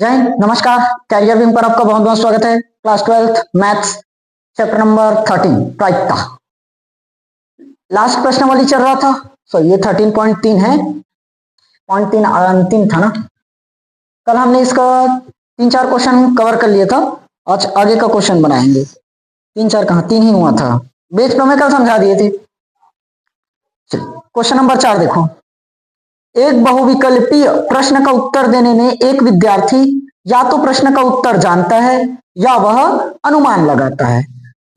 जय हिंद, नमस्कार। Career wing पर आपका बहुत बहुत स्वागत है। Class 12th maths chapter number 13 प्रायिकता। लास्ट प्रश्नावली चल रहा था, सो ये 13.3 है। पॉइंट 3 अंतिम था ना। कल हमने इसका 3-4 क्वेश्चन कवर कर लिया था। आज आगे का क्वेश्चन बनाएंगे। 3-4 कहाँ, 3 ही हुआ था। बेस पर मैं कल समझा दिए थे। क्वेश्चन नंबर 4 देखो। एक बहुविकल्पीय प्रश्न का उत्तर देने में एक विद्यार्थी या तो प्रश्न का उत्तर जानता है या वह अनुमान लगाता है।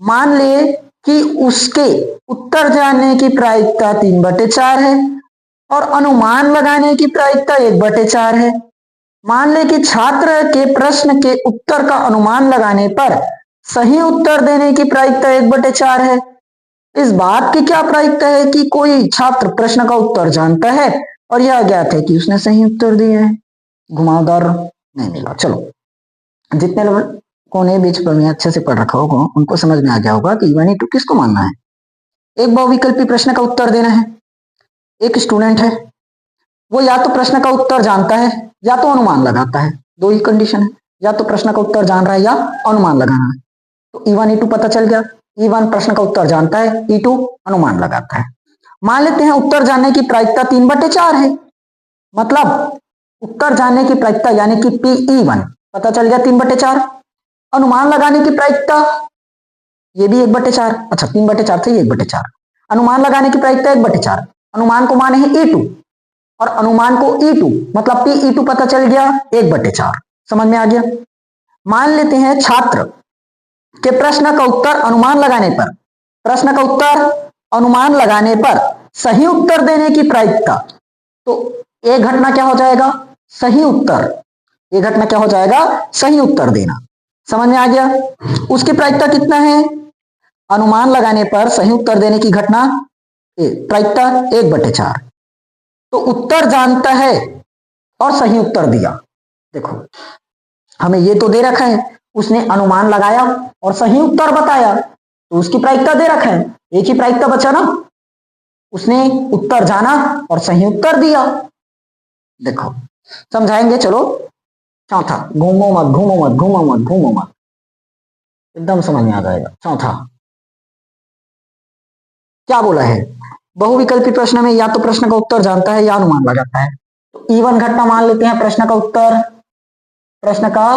मान ले कि उसके उत्तर जानने की प्रायिकता 3/4 है और अनुमान लगाने की प्रायिकता 1/4 है। मान ले कि छात्र के प्रश्न के उत्तर का अनुमान लगाने पर सही उत्तर देने की प्रायिकता 1/4 है। इस बात की क्या प्रायिकता है कि कोई छात्र प्रश्न का उत्तर जानता है और यह ज्ञात है कि उसने सही उत्तर दिया है। घुमावदार नहीं मिला। चलो, जितने लोग कोने बीच पर में अच्छे से पढ़ रखा होगा उनको समझ में आ गया होगा कि E1 E2 किसको मानना है। एक बहुविकल्पी प्रश्न का उत्तर देना है। एक स्टूडेंट है, वो या तो प्रश्न का उत्तर जानता है या तो अनुमान लगाता है। दो ही कंडीशन है, या तो प्रश्न का उत्तर जान रहा है या अनुमान लगाना है। तो E1 E2 पता चल गया। E1 प्रश्न का उत्तर जानता है, E2 अनुमान लगाता है। मान लेते हैं उत्तर जानने की प्रायिकता 3/4 है। मतलब उत्तर जानने की प्रायिकता यानी कि PE1 पता चल गया 3/4। अनुमान लगाने की प्रायिकता ये भी 1/4। अच्छा, 3/4 थे, 1/4। अनुमान लगाने की प्रायिकता 1/4। अनुमान को माने है E2 और अनुमान को E2 मतलब PE2 पता चल गया 1/4। समझ में आ गया। मान लेते हैं छात्र के प्रश्न का उत्तर अनुमान लगाने पर सही उत्तर देने की प्रायिकता, तो एक घटना क्या हो जाएगा, सही उत्तर। ये घटना क्या हो जाएगा, सही उत्तर देना। समझ में आ गया। उसकी प्रायिकता कितना है, अनुमान लगाने पर सही उत्तर देने की घटना प्रायिकता 1/4। तो उत्तर जानता है और सही उत्तर दिया। देखो, हमें ये तो दे रखा है, उसने अनुमान लगाया और सही उत्तर बताया, तो उसकी प्रायिकता दे रखा है। एक ही प्रायिकता बचा ना, उसने उत्तर जाना और सही उत्तर दिया। देखो समझाएंगे। चलो चौथा, घूमो मत, एकदम समझ में आ जाएगा। चौथा क्या बोला है, बहुविकल्पी प्रश्न में या तो प्रश्न का उत्तर जानता है या अनुमान लगाता है। तो E1 घटना मान लेते हैं, प्रश्न का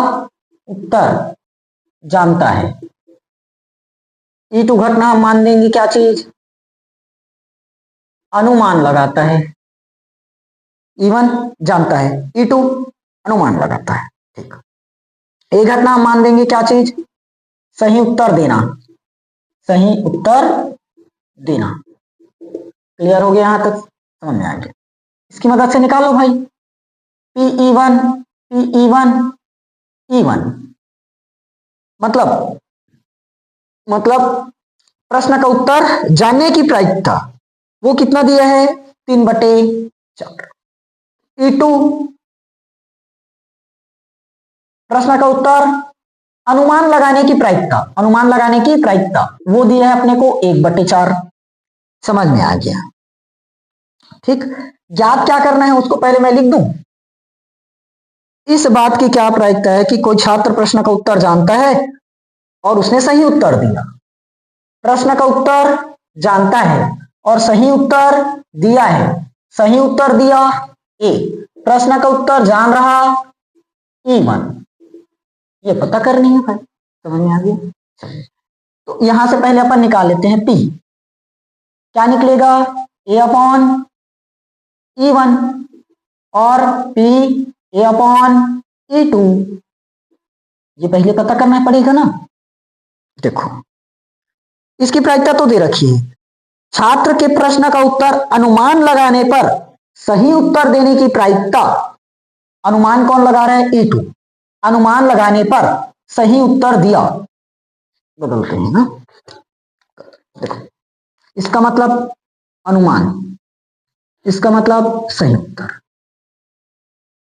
उत्तर जानता है। E2 घटना हम मान देंगे क्या चीज, अनुमान लगाता है। E1 जानता है, E2 अनुमान लगाता है। ठीक। एक घटना हम मान देंगे क्या चीज, सही उत्तर देना। क्लियर हो गया, यहां तक समझ में आ गया। इसकी मदद से निकालो भाई, PE1 E1 मतलब प्रश्न का उत्तर जानने की प्रायिकता वो कितना दिया है, 3/4। E2 प्रश्न का उत्तर अनुमान लगाने की प्रायिकता वो दिया है अपने को 1/4। समझ में आ गया। ठीक। ज्ञात क्या करना है उसको पहले मैं लिख दूं। इस बात की क्या प्रायिकता है कि कोई छात्र प्रश्न का उत्तर जानता है और उसने सही उत्तर दिया। प्रश्न का उत्तर जानता है और सही उत्तर दिया है। सही उत्तर दिया A, प्रश्न का उत्तर जान रहा E1। ये पता करनी है भाई। समझ में आ गया। तो यहां से पहले अपन निकाल लेते हैं P। क्या निकलेगा, A/E1 और PA/E2। ये पहले पता करना पड़ेगा ना। देखो, इसकी प्रायिकता तो दे रखी है। छात्र के प्रश्न का उत्तर अनुमान लगाने पर सही उत्तर देने की प्रायिकता, अनुमान कौन लगा रहा है, E2। अनुमान लगाने पर सही उत्तर दिया, बदलते हैं ना। देखो, इसका मतलब अनुमान, इसका मतलब सही उत्तर।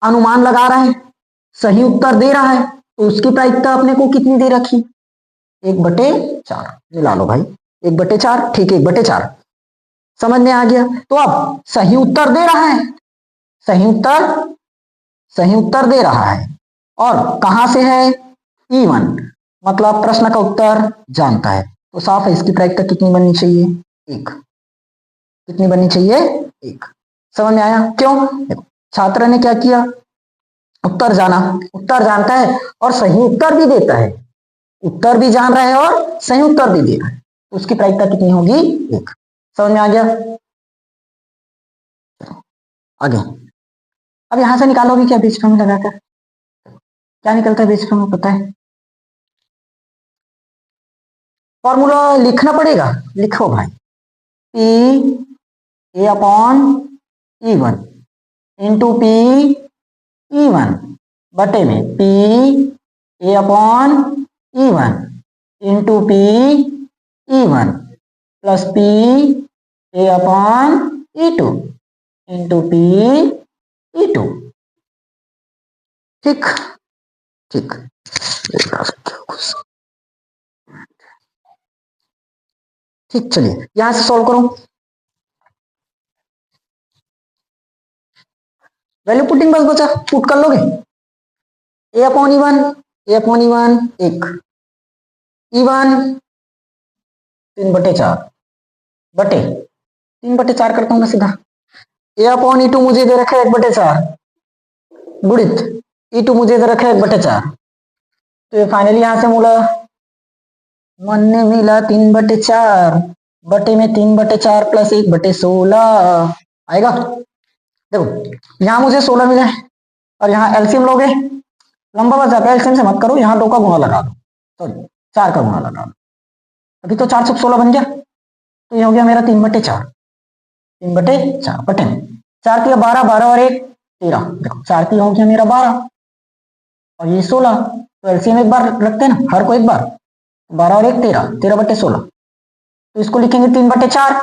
अनुमान लगा रहा है, सही उत्तर दे रहा है, तो उसकी प्रायिकता अपने को कितनी दे रखी, 1/4। मिला लो भाई, 1/4। ठीक है, 1/4 समझ में आ गया। तो अब सही उत्तर दे रहा है, सही उत्तर दे रहा है और कहां से है, E1, मतलब प्रश्न का उत्तर जानता है। तो साफ है इसकी प्रायिकता कितनी बननी चाहिए, 1। कितनी बननी चाहिए, 1। समझ में आया क्यों? देखो छात्र ने क्या किया, उत्तर जाना, उत्तर जानता है और सही उत्तर भी देता है, उत्तर भी जान रहा है और सही उत्तर भी दे रहा है, तो उसकी प्रायिकता कितनी होगी, 1। समझ में आ गया? आगे अब यहां से निकालोगे क्या बीच में लगाकर, क्या निकलता है बीच में पता है? फॉर्मूला लिखना पड़ेगा, लिखो भाई, P A upon E1 into P E1 बटे में P A upon E1 into P E1 plus P A upon E2 into P E2। ठीक ठीक, ठीक चलिए यहां से सॉल्व करो। वैल्यू पुटिंग बस बचा, पुट कर लोगे, ए अपॉन E1, ए अपॉन E1 1, E1 3/4 बटे 3/4 करता हूं मैं सीधा, ए अपॉन E2 मुझे दे रखा है 1/4 गुणित E2 मुझे दे रखा है 1/4, तो ये फाइनली यहां से बोला मन ने मिला 3/4 बटे में 3/4 प्लस 1/16 आएगा। देखो यहां मुझे 16 मिला है और यहाँ एलसीएम लोगे, लंबा बच जाता है, एलसीएम से मत करो, यहाँ 2 का गुणा लगा दो, सॉरी 4 का गुणा लगा दो, अभी तो 416 बन गया, तो ये हो गया मेरा 3/4, 3/4 बटे 4 3 12, 12 और 1 13, देखो 4 3 हो गया मेरा 12 और ये 16, तो एलसीएम एक बार रखते हैं ना, हर को एक बार, 12 और 1 13, 13/16, तो इसको लिखेंगे 3/4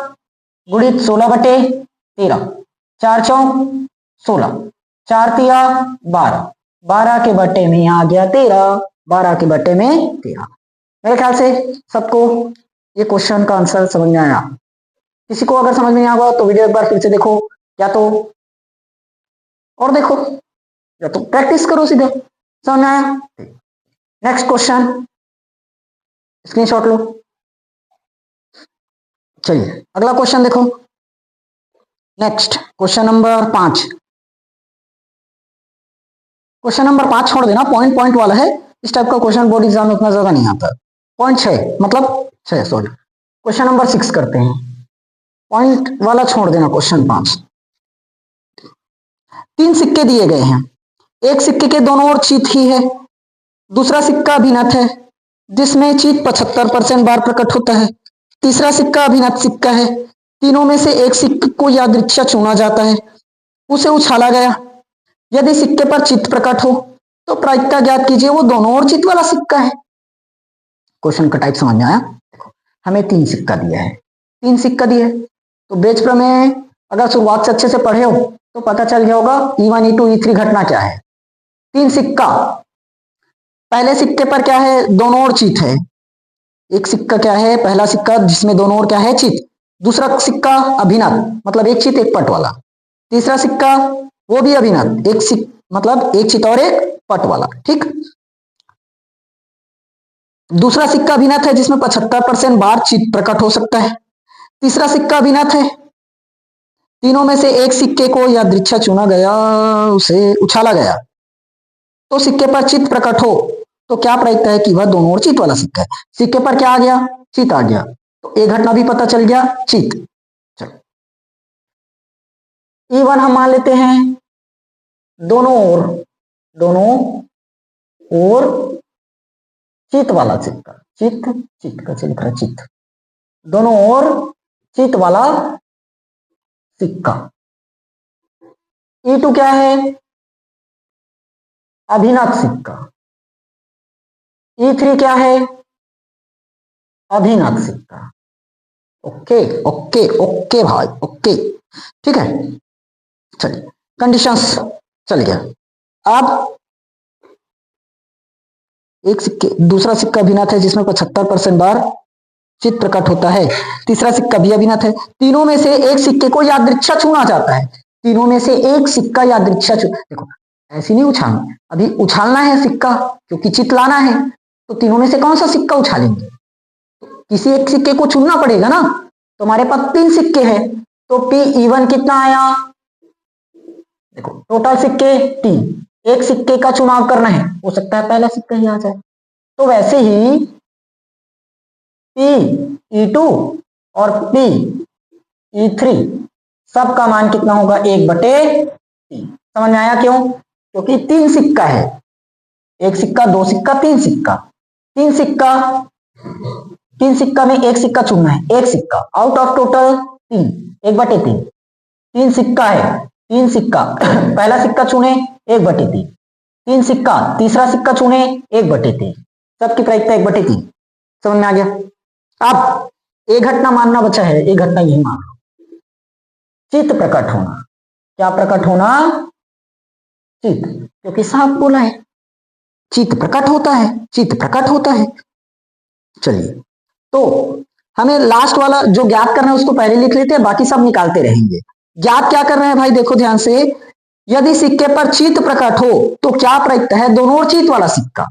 गुणित 16/13, 4 चौक 16, 4 तिया 12, 12 के बटे में यहाँ आ गया 13, 12 के बटे में 13। मेरे ख्याल से सबको ये क्वेश्चन का आंसर समझ में आया। किसी को अगर समझ में नहीं आया तो वीडियो एक बार फिर से देखो, या तो और देखो, या तो प्रैक्टिस करो सीधे। समझ में आया? नेक्स्ट क्वेश्चन स्क्रीनशॉट लो। चलिए अगला क्वेश्चन देखो, next question number 5। Question number 5 छोड़ देना, पॉइंट पॉइंट वाला है, इस टाइप का क्वेश्चन बोर्ड एग्जाम में उतना ज्यादा नहीं आता। पॉइंट 6 मतलब 6 सॉरी, क्वेश्चन नंबर 6 करते हैं, पॉइंट वाला छोड़ देना क्वेश्चन 5। 3 सिक्के दिए गए हैं, एक सिक्के के दोनों ओर चित ही है, दूसरा सिक्का अभिनत है जिसमें चित 75% बार प्रकट होता है, तीसरा सिक्का अभिनत सिक्का है, तीनों में से एक सिक्के को यादृच्छा चुना जाता है, उसे उछाला गया, यदि सिक्के पर चित्त प्रकट हो तो प्रायिकता ज्ञात कीजिए, वो दोनों ओर चित्त वाला सिक्का है। क्वेश्चन का टाइप समझ में आया? देखो हमें 3 सिक्का दिया है, 3 सिक्का दिए है, तो बेच प्रमेय अगर शुरुआत से अच्छे से पढ़े हो तो पता चल गया होगा E1 E2 E3 घटना क्या है। 3 सिक्का, पहले सिक्के पर क्या है, दोनों ओर चित्त है, एक सिक्का क्या है, पहला सिक्का जिसमें दोनों ओर क्या है, चित्त, दूसरा सिक्का अभिनत मतलब एक चित्त एक पट वाला, तीसरा सिक्का वो भी अभिनत एक मतलब एक चित्त और एक पट वाला। ठीक, दूसरा सिक्का अभिनत है जिसमें 75% बार चित्त प्रकट हो सकता है, तीसरा सिक्का अभिनत है, तीनों में से एक सिक्के को यादृच्छा चुना गया, उसे उछाला गया, तो सिक्के पर चित्त प्रकट हो तो क्या प्रायिकता है कि वह दोनों ओर चित्त वाला सिक्का है। सिक्के पर क्या आ गया, चित्त आ गया, तो एक घटना भी पता चल गया, चित्त। चलो E1 हम मान लेते हैं दोनों ओर चित्त वाला सिक्का, चित्त चित्त का चित्त का चित्त, दोनों ओर चित्त वाला सिक्का। E2 क्या है, अभिनत सिक्का, E3 क्या है, अभिनत सिक्का। ओके ओके ओके भाई ओके, ठीक है। चलिए कंडीशंस चल गया, अब एक सिक्के, दूसरा सिक्का अभिनत है जिसमें 75% बार चित्त प्रकट होता है, तीसरा सिक्का भी अभिनत है, तीनों में से एक सिक्के को यादृच्छा चुना जाता है, तीनों में से एक सिक्का यादृच्छा देखो ऐसी नहीं उछालना, अभी उछालना है सिक्का क्योंकि चित लाना है, तो तीनों में से कौन सा सिक्का उछालेंगे? तो किसी एक सिक्के को चुनना पड़ेगा ना। तो हमारे पास 3 सिक्के हैं, तो पी इवन कितना आया? देखो टोटल सिक्के 3, एक सिक्के का चुनाव करना है, हो सकता है पहला सिक्का ही आ जाए। तो वैसे ही P E2 और P E3 सबका मान कितना होगा? 1/3। समझ में आया क्यों? क्योंकि 3 सिक्का है, एक सिक्का, दो सिक्का, 3 सिक्का। 3 सिक्का, 3 सिक्का में एक सिक्का चुनना है, एक सिक्का आउट ऑफ टोटल 3, 1/3। 3 सिक्का है, 3 सिक्का पहला सिक्का चुने 1/3, 3 सिक्का तीसरा सिक्का चुने 1/3, सबकी प्रायिकता 1/3। समझ में आ गया? अब एक घटना मानना बचा है, एक घटना यही मान लो, चित्त प्रकट होना। क्या प्रकट होना? चित्त, क्योंकि साफ बोला है चित्त प्रकट होता है, चित्त प्रकट होता है। चलिए, तो हमें लास्ट वाला जो ज्ञात करना है उसको पहले लिख लेते हैं, बाकी सब निकालते रहेंगे। ज्ञात क्या कर रहे हैं भाई? देखो ध्यान से, यदि सिक्के पर चित्त प्रकट हो तो क्या प्रयुक्त है? दोनों ओर चित्त वाला सिक्का।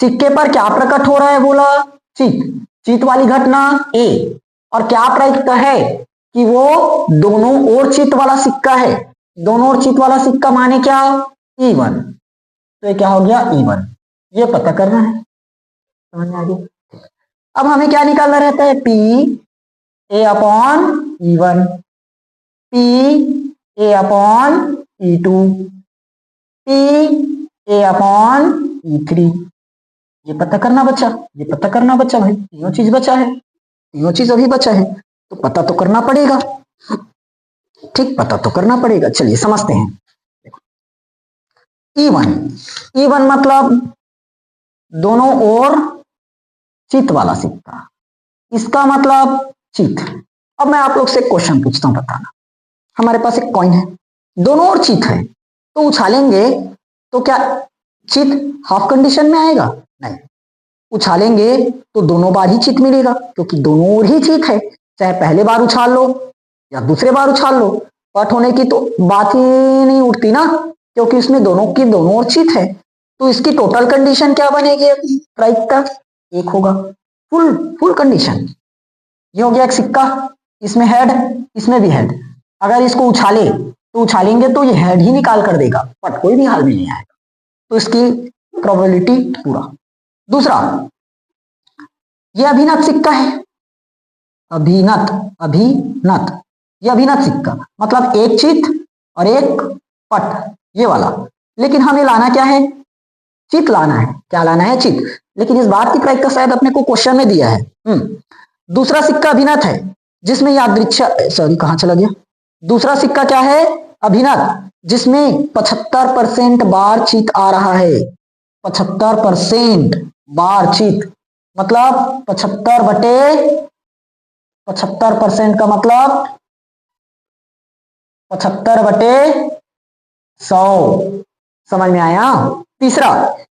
सिक्के पर क्या प्रकट हो रहा है? बोला चित्त, चित्त वाली घटना ए, और क्या प्रयुक्त है कि वो दोनों ओर चित्त वाला सिक्का है। दोनों ओर चित्त वाला सिक्का माने क्या? E1। तो ये क्या हो गया? E1। ये पता करना है, समझ में आ गया? अब हमें क्या निकालना रहता है? PA/E1, PA/E2, PA/E3। ये पता करना बचा, ये पता करना बचा भाई, तीनों चीज बचा है, तीनों चीज अभी बचा है, तो पता तो करना पड़ेगा। ठीक, पता तो करना पड़ेगा। चलिए समझते हैं। E1 मतलब दोनों ओर चित्त वाला सिक्का, इसका मतलब चित्त। अब मैं आप लोग से एक क्वेश्चन पूछता हूं, बताना। हमारे पास एक कॉइन है, दोनों ओर चित्त है, तो उछालेंगे तो क्या चित्त हाफ कंडीशन में आएगा? नहीं। उछालेंगे तो दोनों बार ही चित्त मिलेगा, क्योंकि दोनों ओर ही चित्त है, चाहे पहले बार उछाल लो या दूसरे बार उछाल लो, पट होने की तो बात ही नहीं उठती ना, क्योंकि इसमें दोनों की दोनों ओर चित्त है। तो इसकी टोटल कंडीशन क्या बनेगी? प्रायिकता 1 होगा, फुल कंडीशन। ये हो गया एक सिक्का, इसमें हेड, इसमें भी हेड। अगर इसको उछाले तो उछालेंगे तो ये हेड ही निकाल कर देगा, बट कोई भी हाल में नहीं आएगा, तो इसकी प्रोबेबिलिटी पूरा। दूसरा, ये अभिनत सिक्का है, अभिनत, ये अभिनत सिक्का मतलब एक चित्त और एक पट, ये वाला। लेकिन हमें लाना क्या है? चित्त लाना है। क्या लाना है? चित्त। लेकिन इस बात की प्रायिकता शायद अपने को क्वेश्चन में दिया है। दूसरा सिक्का अभिनत है, जिसमें यादृच्छिक, सॉरी कहां चला गया? दूसरा सिक्का क्या है? अभिनत, जिसमें 75% बार चित्त आ रहा है। 75% बार चित्त मतलब 75% का मतलब 75/100। समझ में आया? तीसरा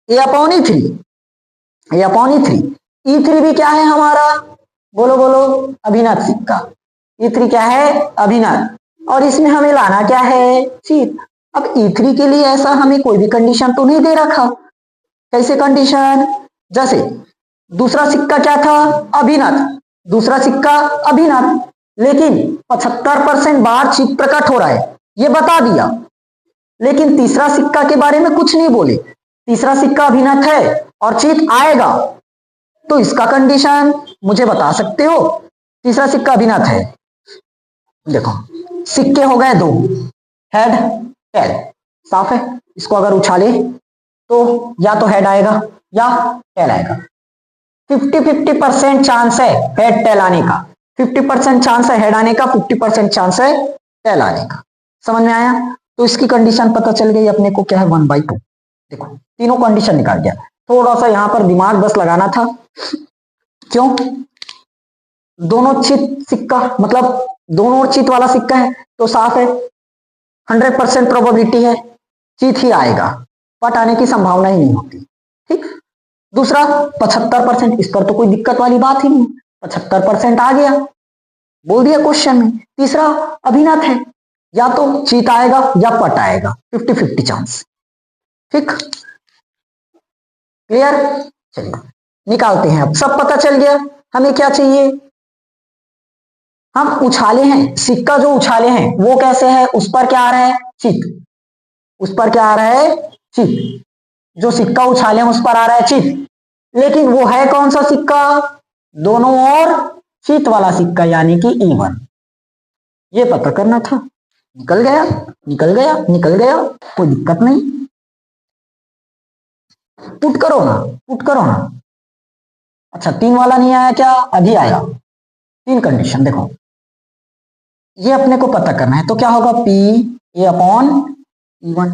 A/E3, E3 भी क्या है हमारा? बोलो बोलो, अभिनत सिक्का। E3 क्या है? अभिनत, और इसमें हमें लाना क्या है? चित्त। अब E3 के लिए ऐसा हमें कोई भी कंडीशन तो नहीं दे रखा। कैसे कंडीशन? जैसे दूसरा सिक्का क्या था? अभिनत, दूसरा सिक्का अभिनत, लेकिन 75% बार चित्त प्रकट हो रहा है, ये बता दिया। लेकिन तीसरा सिक्का के बारे में कुछ नहीं बोले। तीसरा सिक्का अभिनत है और चित्त आएगा, तो इसका कंडीशन मुझे बता सकते हो? तीसरा सिक्का अभिनत है, देखो सिक्के हो गए 2, हेड टेल, साफ है। इसको अगर उछाले तो या तो हेड आएगा या टेल आएगा। 50-50% चांस है हेड टेल आने का, 50% चांस है हेड आने का, 50% चांस है टेल आने का। समझ में आया? तो इसकी कंडीशन पता चल गई अपने को, क्या है? 1/2। देखो तीनों कंडीशन निकाल दिया। थोड़ा सा यहां पर दिमाग बस लगाना था। क्यों? दोनों चित्त सिक्का मतलब दोनों ओर चित्त वाला सिक्का है, तो साफ है 100% प्रोबेबिलिटी है चित्त ही आएगा, पट आने की संभावना ही नहीं होती। ठीक। दूसरा 75%, इस पर तो कोई दिक्कत वाली बात ही नहीं, 75% आ गया, बोल दिया क्वेश्चन में। तीसरा अभिनत है, या तो चीत आएगा या पट आएगा, 50-50 चांस। ठीक, क्लियर? चलिए निकालते हैं। अब सब पता चल गया। हमें क्या चाहिए? हम उछाले हैं, सिक्का जो उछाले हैं वो कैसे है, उस पर क्या आ रहा है? चित। उस पर क्या आ रहा है? चित। जो सिक्का उछाले हैं उस पर आ रहा है चित, लेकिन वो है कौन सा सिक्का? दोनों ओर चित वाला सिक्का, यानी कि E1। ये पता करना था। निकल गया, निकल गया, निकल गया, कोई दिक्कत नहीं। पुट करो ना, पुट करो ना। अच्छा 3 वाला नहीं आया क्या? अभी आया। 3 कंडीशन देखो, ये अपने को पता करना है। तो क्या होगा? P A upon E1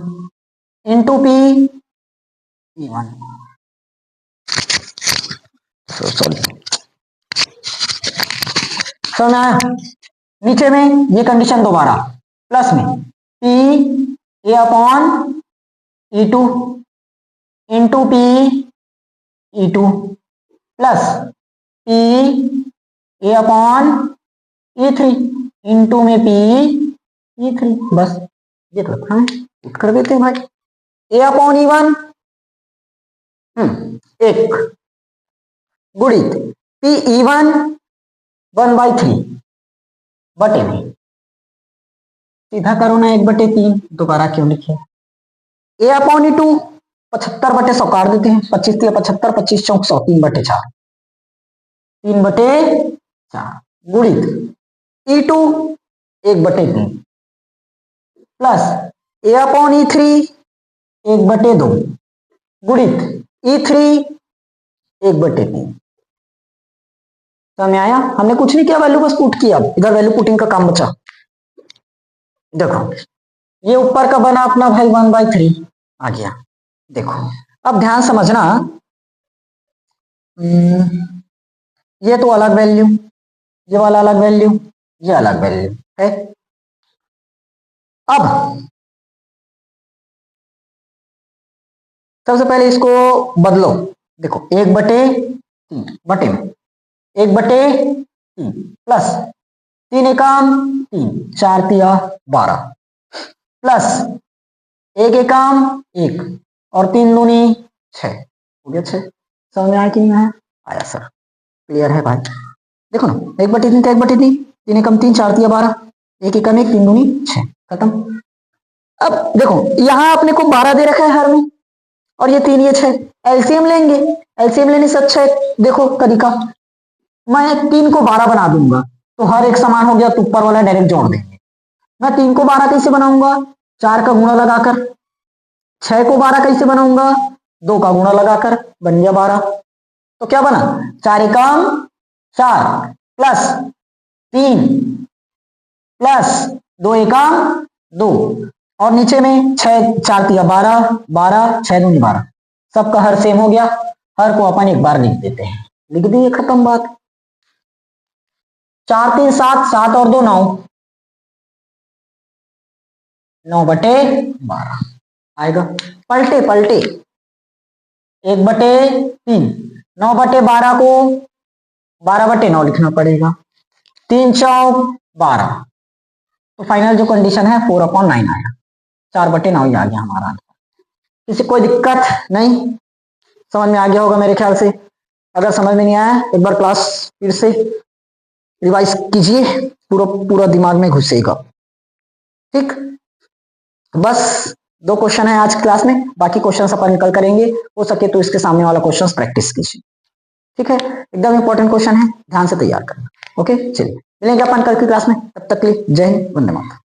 into P E1। Sorry, समझ में आया? नीचे में ये कंडीशन दोबारा प्लस में P A upon E2 into P E2 plus P A upon E3 into में P E3। बस ये तो था, उठ कर देते हैं भाई। A अपॉन E1 एक गुणित P E1 1/3 बटे में, सीधा करो ना, 1/3, दोबारा क्यों लिखे? A अपॉन E2 75/100 काट देते हैं, 25 या 75, 25 चौक 100, 3/4, 3/4 गुणित E2 1/3 plus A upon E3 1/2 गुणित E3 1/3। समझ में आया? हमने कुछ नहीं किया, वैल्यू बस पुट किया। इधर वैल्यू पुटिंग का काम बचा। देखो ये ऊपर का बना अपना भाई 1/3 आ गया। देखो अब ध्यान समझना, ये तो अलग वैल्यू, ये वाला अलग वैल्यू, ये अलग वैल्यू है। अब सबसे पहले इसको बदलो। देखो 1/3 बटे में 1/3 प्लस 3 एकम 3, 4 तिया 12 प्लस 1 एकम 1 और 3 दूनी 6, हो गया 6। समझ में आया कि नहीं आया? आया सर, क्लियर है भाई? देखो ना 1/3 का 1/3, 3 एकम 3, 4 तिया 12, 1 एकम 1, 3 दूनी 6, खत्म। अब देखो यहां अपने को 12 दे रखा है हर में, और ये 3 ये 6, एलसीएम लेंगे। एलसीएम लेने से अच्छा है, देखो तरीका, मैं 3 को 12 बना दूंगा तो हर एक समान हो गया, तो ऊपर वाला डायरेक्ट जोड़ देंगे। मैं 3 को 12 कैसे बनाऊंगा? 4 का गुणा लगाकर। 6 को 12 कैसे बनाऊंगा? 2 का गुणा लगाकर, बन गया 12। तो क्या बना? 4 एकम 4 प्लस 3 प्लस 2 एकम 2, और नीचे में 6, 4 तिया 12, 12 6 दूनी 12, सबका हर सेम हो गया। हर को अपन एक बार लिख देते हैं, लिख दिए, खत्म बात। 4 3 7, 7 और 2 9, 9/12 आएगा। पलटे पलटे 1/3, 9/12 को 12/9 लिखना पड़ेगा, 3 चौक 12, तो फाइनल जो कंडीशन है 4/9 आया, 4/9 ही आ गया हमारा आंसर। किसी कोई दिक्कत नहीं? समझ में आ गया होगा मेरे ख्याल से। अगर समझ में नहीं आया एक बार क्लास फिर से रिवाइज कीजिए, पूरा पूरा दिमाग में घुसेगा। ठीक, बस 2 क्वेश्चन है आज क्लास में, बाकी क्वेश्चन अपन निकल करेंगे। हो सके तो इसके सामने वाला क्वेश्चन प्रैक्टिस कीजिए। ठीक है, एकदम इंपॉर्टेंट क्वेश्चन है, ध्यान से तैयार करना। ओके, चलिए मिलेंगे अपन कल की क्लास में, तब तक के लिए जय हिंद, वंदे मातरम।